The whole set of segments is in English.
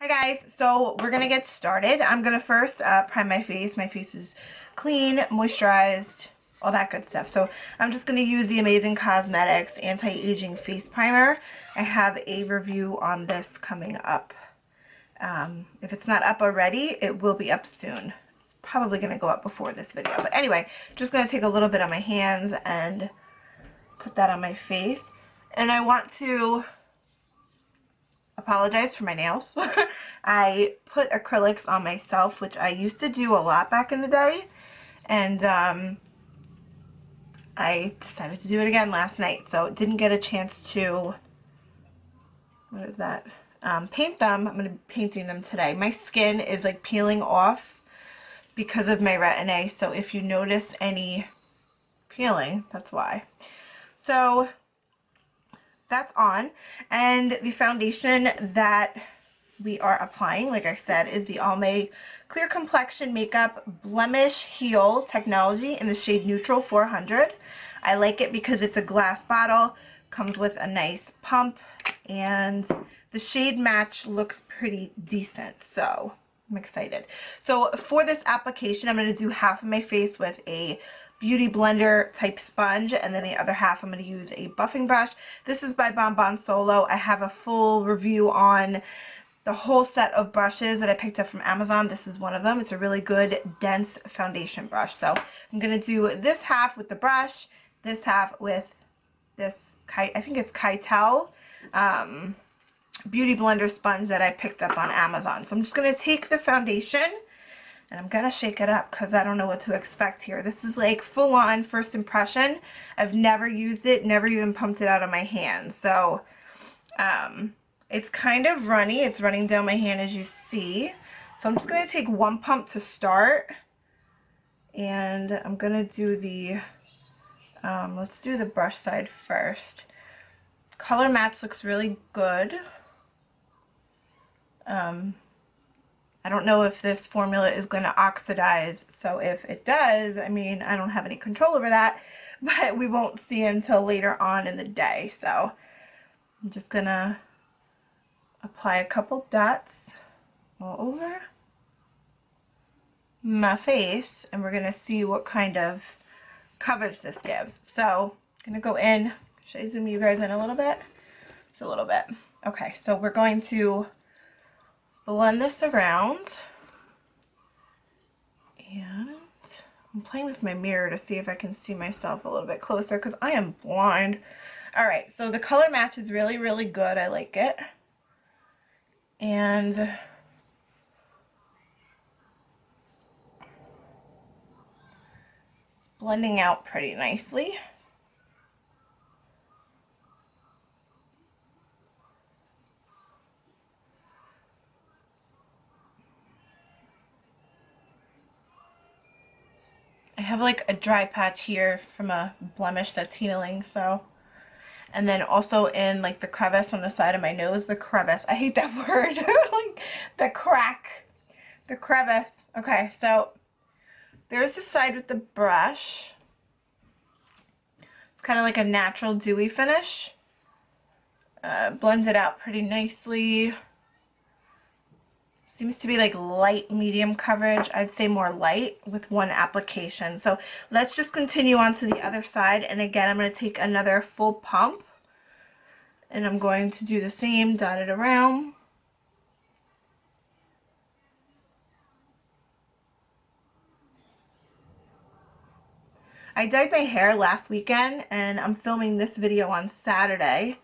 Hi guys, so we're gonna get started. I'm gonna first prime my face. My face is clean, moisturized, all that good stuff. So I'm just gonna use the Amazing Cosmetics Anti-Aging Face Primer. I have a review on this coming up. If it's not up already, it will be up soon. It's probably gonna go up before this video. But anyway, just gonna take a little bit on my hands and put that on my face. And I want to apologize for my nails. I put acrylics on myself, which I used to do a lot back in the day, and I decided to do it again last night, so didn't get a chance to, what is that, paint them. I'm going to be painting them today. My skin is like peeling off because of my retin-A, so if you notice any peeling, that's why. So that's on, and the foundation that we are applying, like I said, is the Almay Clear Complexion Makeup Blemish Heal Technology in the shade Neutral 400. I like it because it's a glass bottle, comes with a nice pump, and the shade match looks pretty decent, so I'm excited. So for this application, I'm going to do half of my face with a beauty blender type sponge, and then the other half I'm going to use a buffing brush. This is by Bon Bon Solo. I have a full review on the whole set of brushes that I picked up from Amazon. This is one of them. It's a really good dense foundation brush. So I'm going to do this half with the brush, this half with this, I think it's Kytel beauty blender sponge that I picked up on Amazon. So I'm just going to take the foundation and I'm going to shake it up because I don't know what to expect here. This is like full on first impression. I've never used it, never even pumped it out of my hand. So it's kind of runny. It's running down my hand as you see. So I'm just going to take one pump to start. And I'm going to do the, let's do the brush side first. Color match looks really good. I don't know if this formula is going to oxidize. So if it does, I mean, I don't have any control over that. But we won't see until later on in the day. So I'm just going to apply a couple dots all over my face, and we're going to see what kind of coverage this gives. So I'm going to go in. Should I zoom you guys in a little bit? Just a little bit. Okay, so we're going to blend this around, and I'm playing with my mirror to see if I can see myself a little bit closer because I am blind. All right, so the color match is really, really good. I like it. And it's blending out pretty nicely. I have like a dry patch here from a blemish that's healing, so. And then also in like the crevice on the side of my nose, the crevice, I hate that word, like the crack, the crevice. Okay, so there's the side with the brush. It's kind of like a natural dewy finish. Blends it out pretty nicely. Seems to be like light medium coverage. I'd say more light with one application. So let's just continue on to the other side. And again, I'm going to take another full pump. And I'm going to do the same, dot it around. I dyed my hair last weekend, and I'm filming this video on Saturday.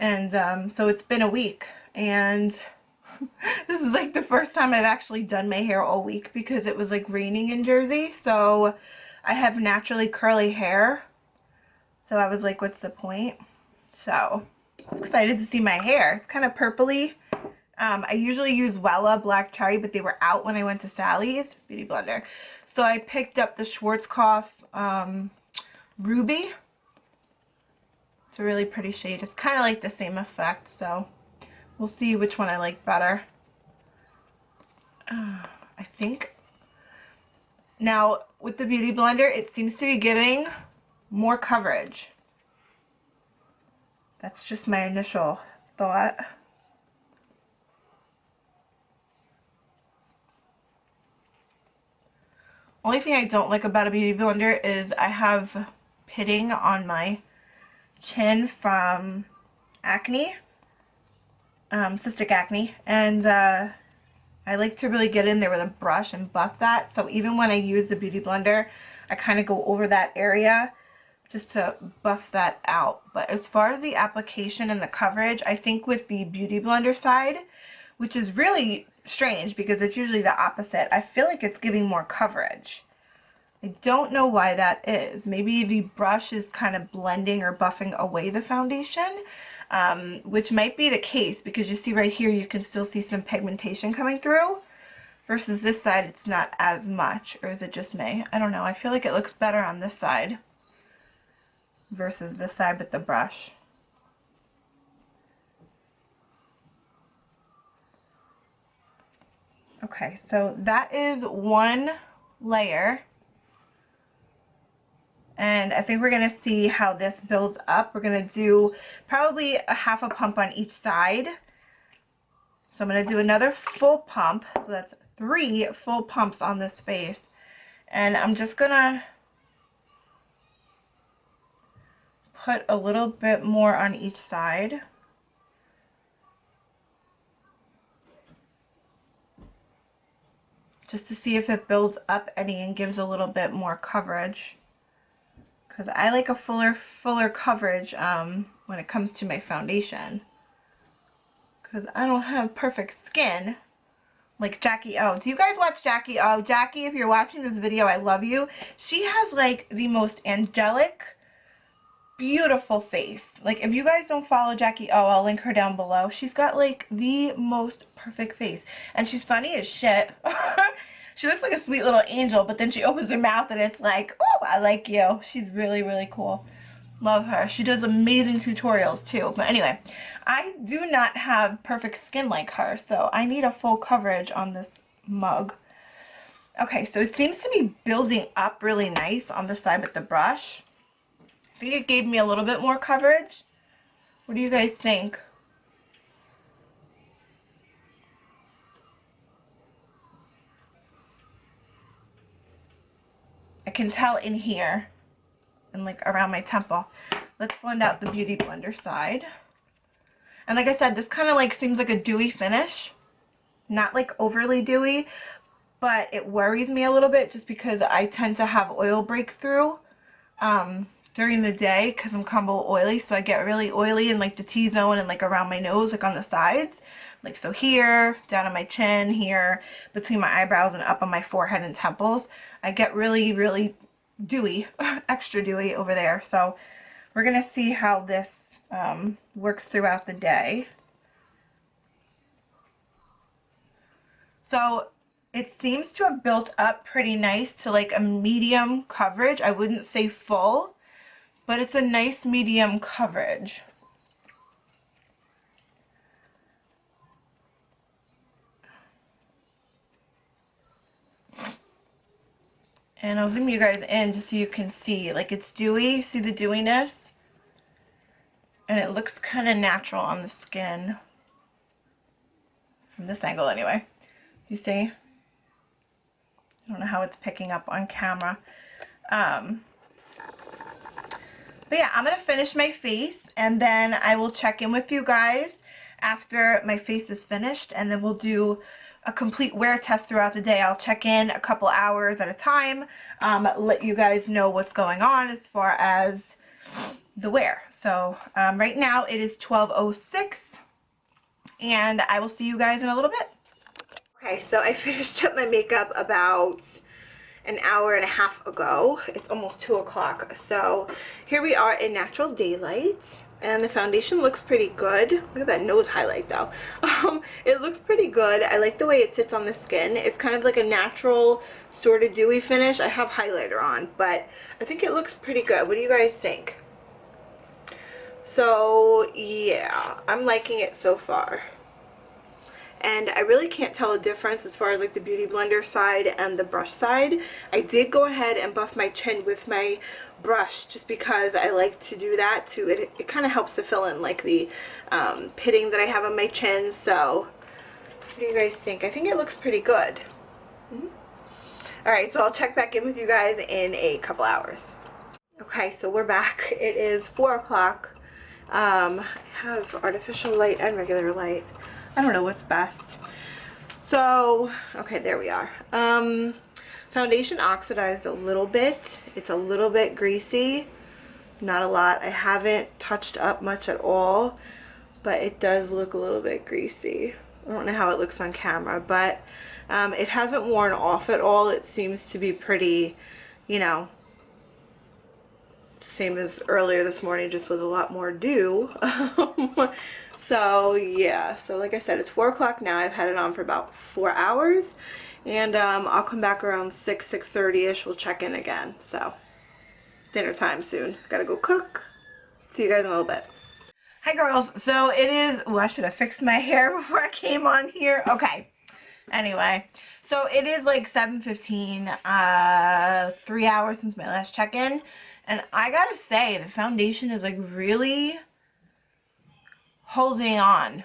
And so it's been a week. And this is like the first time I've actually done my hair all week because it was like raining in Jersey. So I have naturally curly hair. So I was like, what's the point? So I'm excited to see my hair. It's kind of purpley. I usually use Wella Black Cherry, but they were out when I went to Sally's Beauty Blender. So I picked up the Schwarzkopf Ruby. It's a really pretty shade. It's kind of like the same effect, so we'll see which one I like better. I think now with the Beauty Blender, it seems to be giving more coverage. That's just my initial thought. Only thing I don't like about a beauty blender is I have pitting on my chin from acne, cystic acne, and I like to really get in there with a brush and buff that. So even when I use the beauty blender, I kind of go over that area just to buff that out. But as far as the application and the coverage, I think with the beauty blender side, which is really strange because it's usually the opposite, I feel like it's giving more coverage. I don't know why that is. Maybe the brush is kind of blending or buffing away the foundation, which might be the case because you see right here you can still see some pigmentation coming through, versus this side it's not as much. Or is it just me? I don't know. I feel like it looks better on this side versus this side with the brush. Okay, so that is one layer. And I think we're going to see how this builds up. We're going to do probably a half a pump on each side. So I'm going to do another full pump. So that's 3 full pumps on this face. And I'm just going to put a little bit more on each side. Just to see if it builds up any and gives a little bit more coverage. Because I like a fuller coverage when it comes to my foundation. Because I don't have perfect skin like Jackie O. Do you guys watch Jackie O? Jackie, if you're watching this video, I love you. She has like the most angelic, beautiful face. Like if you guys don't follow Jackie O, I'll link her down below. She's got like the most perfect face. And she's funny as shit. She looks like a sweet little angel, but then she opens her mouth and it's like, oh, I like you. She's really, really cool. Love her. She does amazing tutorials too. But anyway, I do not have perfect skin like her, so I need a full coverage on this mug. Okay, so it seems to be building up really nice on the side with the brush. I think it gave me a little bit more coverage. What do you guys think? I can tell in here and like around my temple. Let's blend out the beauty blender side. And like I said, this kind of like seems like a dewy finish. Not like overly dewy, but it worries me a little bit just because I tend to have oil breakthrough during the day because I'm combo oily. So I get really oily in like the T-zone and like around my nose, like on the sides. Like so here, down on my chin, here, between my eyebrows and up on my forehead and temples. I get really, really dewy, extra dewy over there. So we're going to see how this works throughout the day. So it seems to have built up pretty nice to like a medium coverage. I wouldn't say full, but it's a nice medium coverage. And I'll zoom you guys in just so you can see, like it's dewy, see the dewiness? And it looks kind of natural on the skin. From this angle anyway. You see? I don't know how it's picking up on camera. But yeah, I'm going to finish my face and then I will check in with you guys after my face is finished, and then we'll do a complete wear test throughout the day. I'll check in a couple hours at a time, let you guys know what's going on as far as the wear. So right now it is 12:06 and I will see you guys in a little bit. Okay, so I finished up my makeup about an hour and a half ago. It's almost 2 o'clock. So here we are in natural daylight. And the foundation looks pretty good. Look at that nose highlight though. It looks pretty good. I like the way it sits on the skin. It's kind of like a natural sort of dewy finish. I have highlighter on, but I think it looks pretty good. What do you guys think? So yeah, I'm liking it so far. And I really can't tell a difference as far as like the beauty blender side and the brush side. I did go ahead and buff my chin with my brush just because I like to do that too. It kind of helps to fill in like the pitting that I have on my chin. So what do you guys think? I think it looks pretty good. Alright, so I'll check back in with you guys in a couple hours. Okay, so we're back. It is 4 o'clock. I have artificial light and regular light. I don't know what's best. So, okay, there we are. Foundation oxidized a little bit. It's a little bit greasy. Not a lot. I haven't touched up much at all, but it does look a little bit greasy. I don't know how it looks on camera, but it hasn't worn off at all. It seems to be pretty, you know, same as earlier this morning, just with a lot more dew. So yeah, so like I said, it's 4 o'clock now. I've had it on for about 4 hours, and I'll come back around 6:30ish. We'll check in again. So dinner time soon. Gotta go cook. See you guys in a little bit. Hi girls. So it is, oh, I should have fixed my hair before I came on here. Okay. Anyway, so it is like 7:15, 3 hours since my last check-in, and I gotta say the foundation is like really holding on.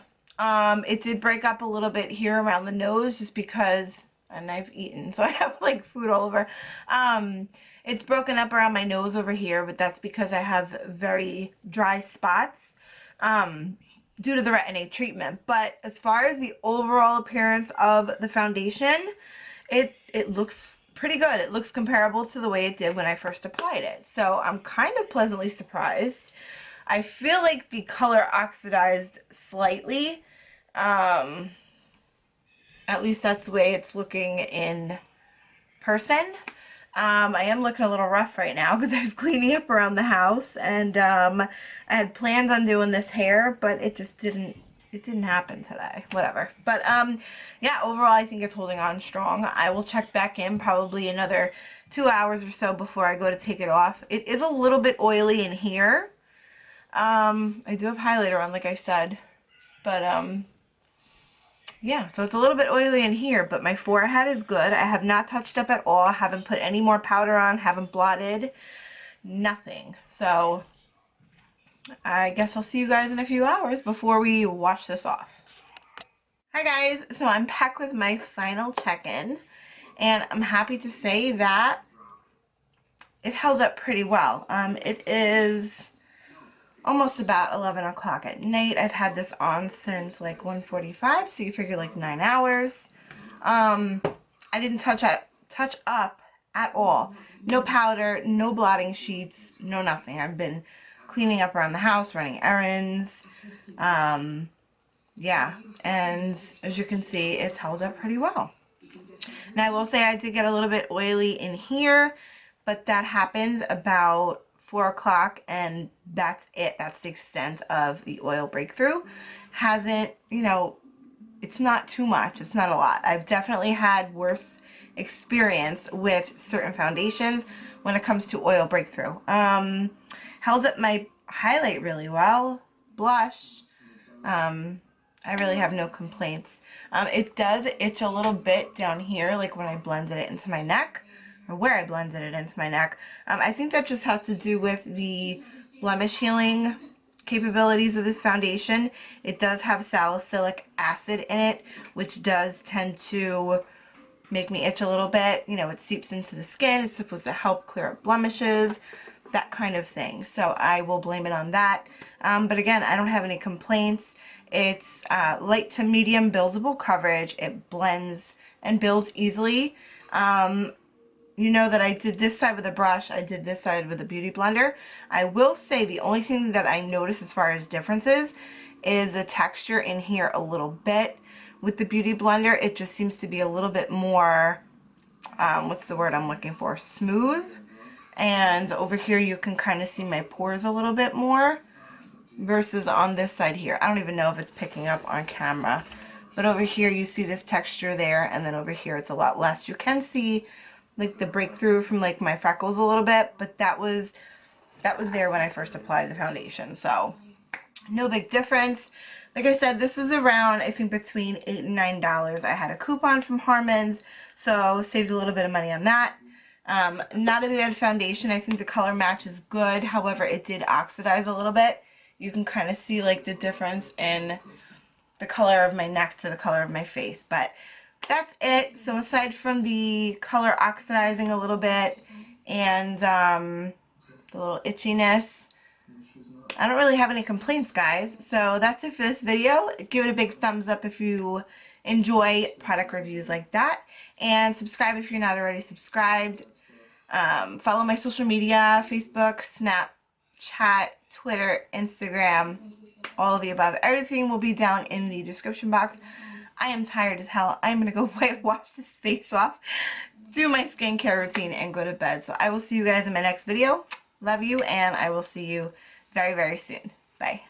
It did break up a little bit here around the nose just because, and I've eaten, so I have like food all over. It's broken up around my nose over here, but that's because I have very dry spots due to the retin-A treatment. But as far as the overall appearance of the foundation, it looks pretty good. It looks comparable to the way it did when I first applied it. So I'm kind of pleasantly surprised. I feel like the color oxidized slightly. At least that's the way it's looking in person. I am looking a little rough right now because I was cleaning up around the house, and I had plans on doing this hair, but it just didn't happen today. Whatever. But yeah, overall I think it's holding on strong. I will check back in probably another 2 hours or so before I go to take it off. It is a little bit oily in here. I do have highlighter on, like I said, but yeah, so it's a little bit oily in here, but my forehead is good. I have not touched up at all. I haven't put any more powder on, haven't blotted, nothing. So I guess I'll see you guys in a few hours before we wash this off. Hi guys, so I'm back with my final check-in, and I'm happy to say that it held up pretty well. It is almost about 11 o'clock at night. I've had this on since like 1:45, so you figure like 9 hours. I didn't touch up at all. No powder, no blotting sheets, no nothing. I've been cleaning up around the house, running errands. Yeah, and as you can see, it's held up pretty well. Now I will say I did get a little bit oily in here, but that happens about 4 o'clock, and that's it. That's the extent of the oil breakthrough. Hasn't, you know, it's not too much. It's not a lot. I've definitely had worse experience with certain foundations when it comes to oil breakthrough. Held up my highlight really well. Blush. I really have no complaints. It does itch a little bit down here, like when I blended it into my neck, or where I blended it into my neck. I think that just has to do with the blemish healing capabilities of this foundation. It does have salicylic acid in it, which does tend to make me itch a little bit. You know, it seeps into the skin. It's supposed to help clear up blemishes, that kind of thing. So I will blame it on that. But again, I don't have any complaints. It's light to medium buildable coverage. It blends and builds easily. You know that I did this side with a brush, I did this side with a beauty blender. I will say the only thing that I notice as far as differences is the texture in here a little bit. With the beauty blender, it just seems to be a little bit more, what's the word I'm looking for, smooth. And over here you can kind of see my pores a little bit more versus on this side here. I don't even know if it's picking up on camera, but over here you see this texture there, and then over here it's a lot less. You can see like the breakthrough from like my freckles a little bit, but that was there when I first applied the foundation, so no big difference. Like I said, this was around, I think, between $8 and $9. I had a coupon from Harmon's, so saved a little bit of money on that. Not a bad foundation. I think the color match is good. However, it did oxidize a little bit. You can kind of see like the difference in the color of my neck to the color of my face, but that's it. So aside from the color oxidizing a little bit and the little itchiness, I don't really have any complaints, guys. So that's it for this video. Give it a big thumbs up if you enjoy product reviews like that, and subscribe if you're not already subscribed. Follow my social media: Facebook, Snapchat, Twitter, Instagram, all of the above. Everything will be down in the description box. I am tired as hell. I'm gonna go wash this face off, do my skincare routine, and go to bed. So I will see you guys in my next video. Love you, and I will see you very, very soon. Bye.